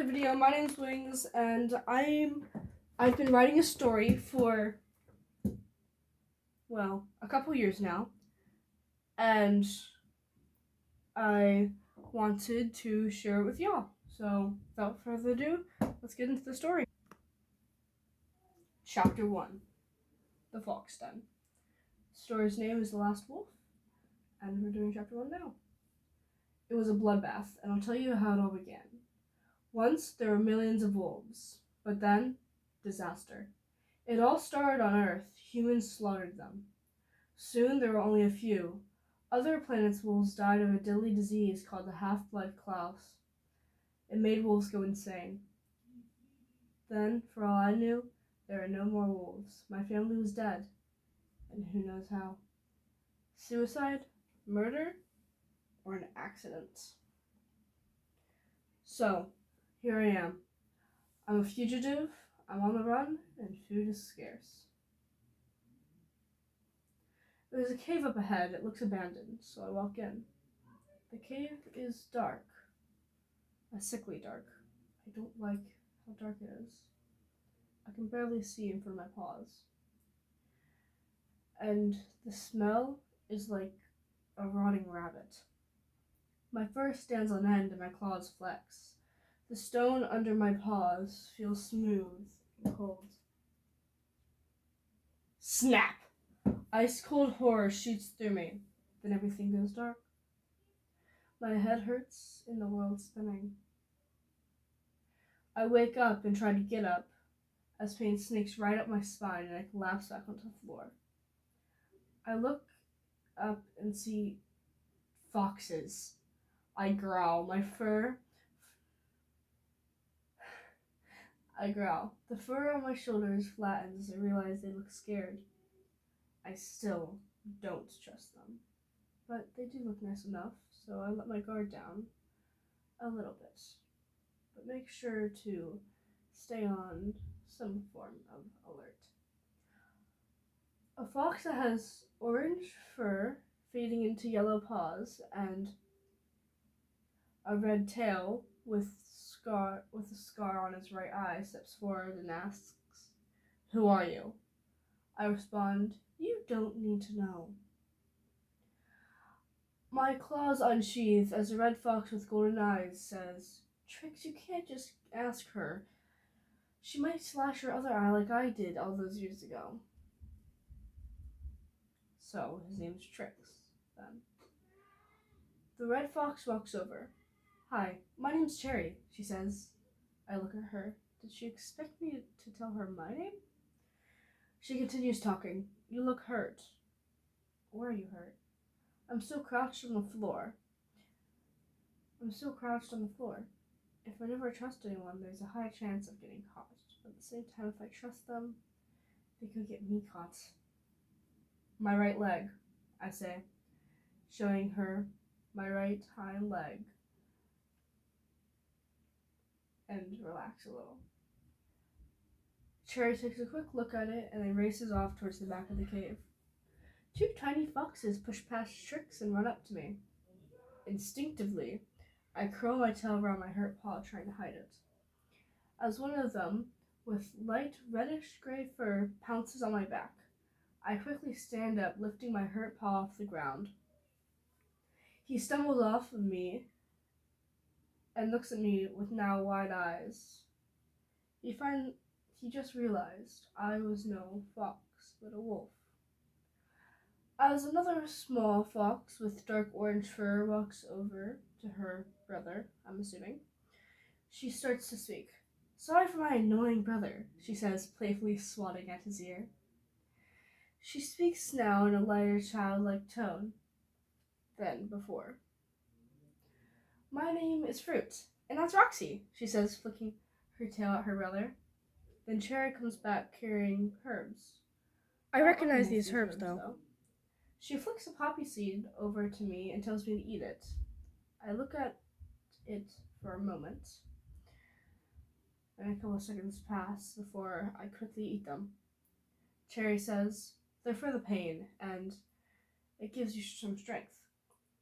the video. My name's Wings, and I've been writing a story for a couple years now, and I wanted to share it with y'all. So, without further ado, let's get into the story. Chapter 1: The Fox Den. The story's name is The Last Wolf, and we're doing Chapter 1 now. It was a bloodbath, and I'll tell you how it all began. Once there were millions of wolves, but then, disaster. It all started on Earth. Humans slaughtered them. Soon there were only a few. Other planets' wolves died of a deadly disease called the half-blood Klaus. It made wolves go insane. Then, for all I knew, there were no more wolves. My family was dead, and who knows how. Suicide, murder, or an accident. So, here I am. I'm a fugitive, I'm on the run, and food is scarce. There's a cave up ahead. It looks abandoned, so I walk in. The cave is dark. A sickly dark. I don't like how dark it is. I can barely see in front of my paws. And the smell is like a rotting rabbit. My fur stands on end and my claws flex. The stone under my paws feels smooth and cold. Snap! Ice-cold horror shoots through me. Then everything goes dark. My head hurts and the world's spinning. I wake up and try to get up as pain snakes right up my spine and I collapse back onto the floor. I look up and see foxes. I growl. I growl. The fur on my shoulders flattens as I realize they look scared. I still don't trust them. But they do look nice enough, so I let my guard down a little bit. But make sure to stay on some form of alert. A fox that has orange fur fading into yellow paws and a red tail with a scar on his right eye steps forward and asks, "Who are you?" I respond, "You don't need to know." My claws unsheath as a red fox with golden eyes says, "Trix, you can't just ask her. She might slash her other eye like I did all those years ago." So, his name's Trix, then. The red fox walks over. "Hi, my name's Cherry," she says. I look at her. Did she expect me to tell her my name? She continues talking. "You look hurt." "Where are you hurt?" I'm still crouched on the floor. If I never trust anyone, there's a high chance of getting caught. But at the same time, if I trust them, they could get me caught. "My right leg," I say, showing her my right hind leg, and relax a little. Cherry takes a quick look at it and then races off towards the back of the cave. Two tiny foxes push past Trix and run up to me. Instinctively, I curl my tail around my hurt paw, trying to hide it. As one of them, with light reddish-gray fur, pounces on my back, I quickly stand up, lifting my hurt paw off the ground. He stumbles off of me and looks at me with now wide eyes. He just realized I was no fox, but a wolf. As another small fox with dark orange fur walks over to her brother, I'm assuming, she starts to speak. "Sorry for my annoying brother," she says, playfully swatting at his ear. She speaks now in a lighter, childlike tone than before. "My name is Fruit, and that's Roxy," she says, flicking her tail at her brother. Then Cherry comes back carrying herbs. I recognize these herbs, though. She flicks a poppy seed over to me and tells me to eat it. I look at it for a moment, and a couple of seconds pass before I quickly eat them. Cherry says, "They're for the pain, and it gives you some strength."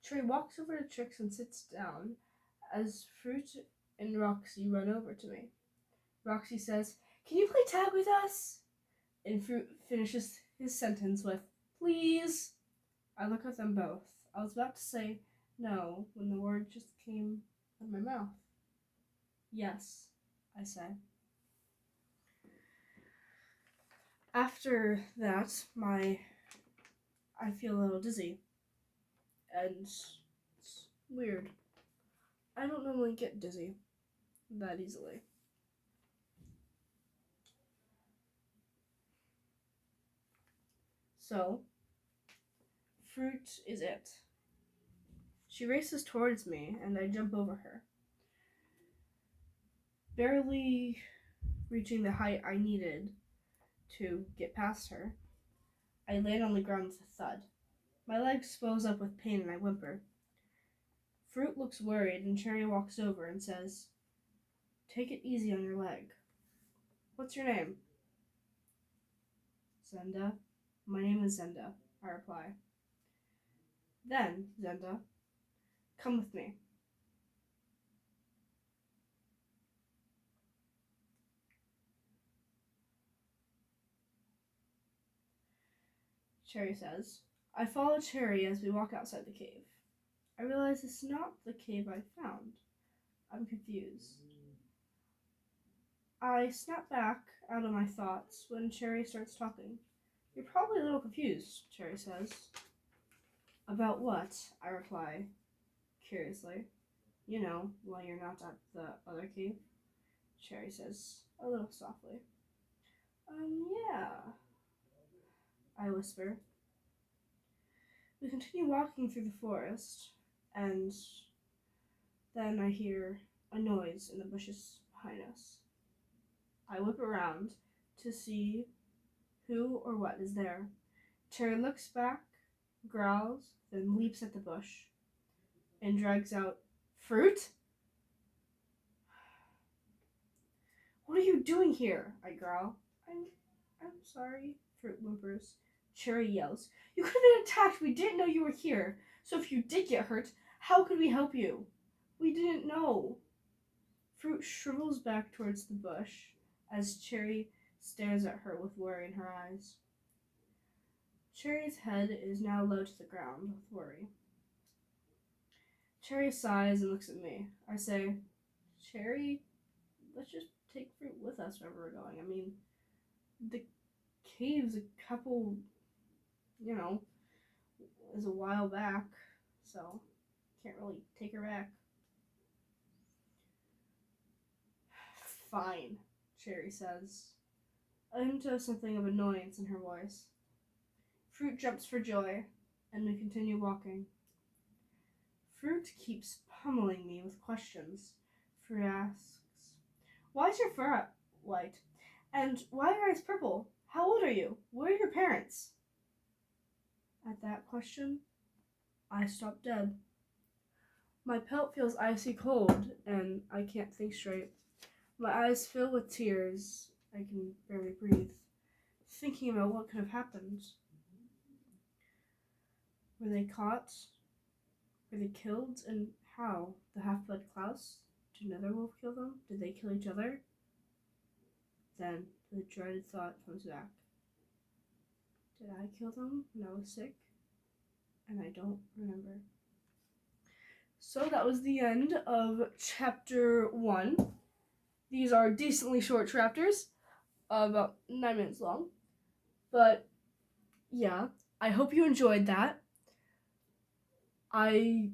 Cherry walks over to Trix and sits down as Fruit and Roxy run over to me. Roxy says, "Can you play tag with us?" And Fruit finishes his sentence with, "Please." I look at them both. I was about to say no when the word just came out of my mouth. "Yes," I say. After that, I feel a little dizzy. And it's weird. I don't normally get dizzy that easily. So, Fruit is it. She races towards me, and I jump over her. Barely reaching the height I needed to get past her, I land on the ground with a thud. My leg swells up with pain and I whimper. Fruit looks worried, and Cherry walks over and says, "Take it easy on your leg." "What's your name?" "Zenda." "My name is Zenda," I reply. "Then, Zenda, come with me." Cherry says. I follow Cherry as we walk outside the cave. I realize it's not the cave I found. I'm confused. I snap back out of my thoughts when Cherry starts talking. "You're probably a little confused," Cherry says. "About what?" I reply, curiously. "You know, why you're not at the other cave," Cherry says, a little softly. Yeah," I whisper. We continue walking through the forest, and then I hear a noise in the bushes behind us. I whip around to see who or what is there. Cherry looks back, growls, then leaps at the bush, and drags out Fruit? "What are you doing here?" I growl. I'm sorry," Fruit whimpers. Cherry yells, "You could have been attacked. We didn't know you were here. So if you did get hurt, how could we help you? We didn't know." Fruit shrivels back towards the bush as Cherry stares at her with worry in her eyes. Cherry's head is now low to the ground with worry. Cherry sighs and looks at me. I say, "Cherry, let's just take Fruit with us wherever we're going. I mean, the cave's a couple, is a while back, so can't really take her back." "Fine," Cherry says. I notice something of annoyance in her voice. Fruit jumps for joy, and we continue walking. Fruit keeps pummeling me with questions. Fruit asks, "Why is your fur white? And why are your eyes purple? How old are you? Where are your parents?" At that question, I stop dead. My pelt feels icy cold, and I can't think straight. My eyes fill with tears. I can barely breathe, thinking about what could have happened. Were they caught? Were they killed? And how? The half-blood Klaus? Did another wolf kill them? Did they kill each other? Then the dreaded thought comes back. Did I kill them when I was sick? And I don't remember. So that was the end of chapter 1. These are decently short chapters, about 9 minutes long. But yeah, I hope you enjoyed that. I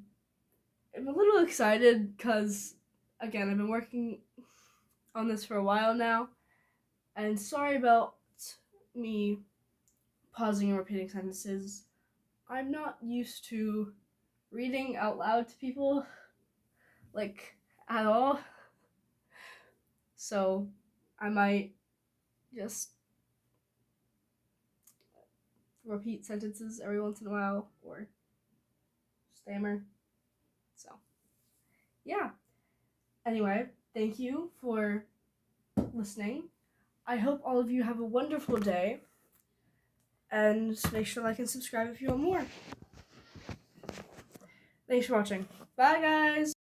am a little excited because, again, I've been working on this for a while now. And sorry about me pausing and repeating sentences. I'm not used to reading out loud to people, at all. So I might just repeat sentences every once in a while or stammer. So, yeah. Anyway, thank you for listening. I hope all of you have a wonderful day. And make sure to like and subscribe if you want more. Thanks for watching. Bye, guys!